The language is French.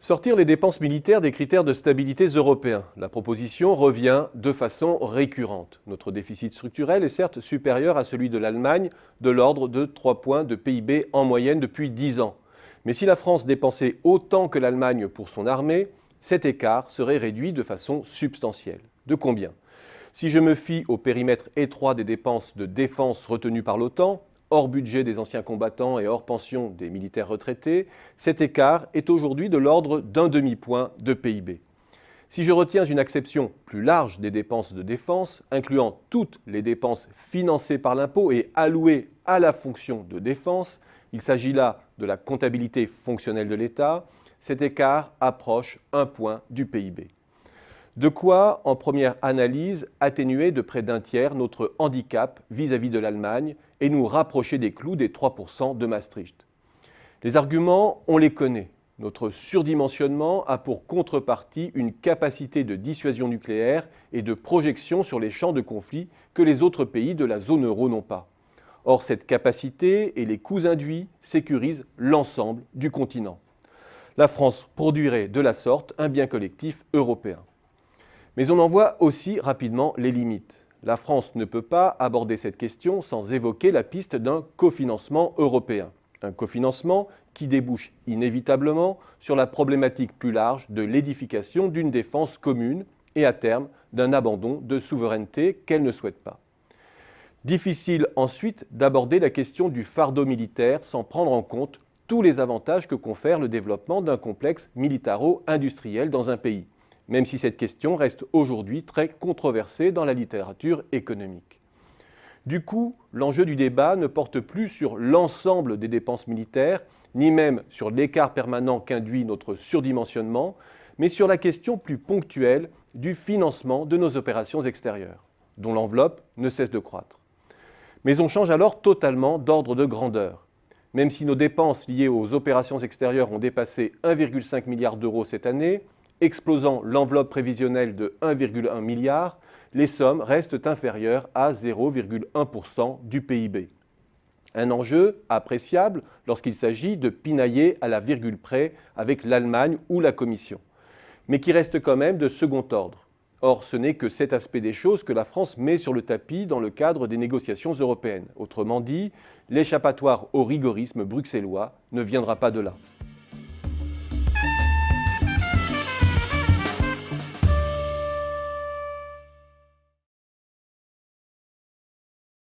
Sortir les dépenses militaires des critères de stabilité européens. La proposition revient de façon récurrente. Notre déficit structurel est certes supérieur à celui de l'Allemagne, de l'ordre de 3 points de PIB en moyenne depuis 10 ans. Mais si la France dépensait autant que l'Allemagne pour son armée, cet écart serait réduit de façon substantielle. De combien? Si je me fie au périmètre étroit des dépenses de défense retenues par l'OTAN, hors budget des anciens combattants et hors pension des militaires retraités, cet écart est aujourd'hui de l'ordre d'un demi-point de PIB. Si je retiens une acception plus large des dépenses de défense, incluant toutes les dépenses financées par l'impôt et allouées à la fonction de défense, il s'agit là de la comptabilité fonctionnelle de l'État, cet écart approche un point du PIB. De quoi, en première analyse, atténuer de près d'un tiers notre handicap vis-à-vis de l'Allemagne et nous rapprocher des clous des 3% de Maastricht. Les arguments, on les connaît. Notre surdimensionnement a pour contrepartie une capacité de dissuasion nucléaire et de projection sur les champs de conflit que les autres pays de la zone euro n'ont pas. Or, cette capacité et les coûts induits sécurisent l'ensemble du continent. La France produirait de la sorte un bien collectif européen. Mais on en voit aussi rapidement les limites. La France ne peut pas aborder cette question sans évoquer la piste d'un cofinancement européen. Un cofinancement qui débouche inévitablement sur la problématique plus large de l'édification d'une défense commune et à terme d'un abandon de souveraineté qu'elle ne souhaite pas. Difficile ensuite d'aborder la question du fardeau militaire sans prendre en compte tous les avantages que confère le développement d'un complexe militaro-industriel dans un pays, même si cette question reste aujourd'hui très controversée dans la littérature économique. Du coup, l'enjeu du débat ne porte plus sur l'ensemble des dépenses militaires, ni même sur l'écart permanent qu'induit notre surdimensionnement, mais sur la question plus ponctuelle du financement de nos opérations extérieures, dont l'enveloppe ne cesse de croître. Mais on change alors totalement d'ordre de grandeur. Même si nos dépenses liées aux opérations extérieures ont dépassé 1,5 milliard d'euros cette année, explosant l'enveloppe prévisionnelle de 1,1 milliard, les sommes restent inférieures à 0,1% du PIB. Un enjeu appréciable lorsqu'il s'agit de pinailler à la virgule près avec l'Allemagne ou la Commission, mais qui reste quand même de second ordre. Or, ce n'est que cet aspect des choses que la France met sur le tapis dans le cadre des négociations européennes. Autrement dit, l'échappatoire au rigorisme bruxellois ne viendra pas de là.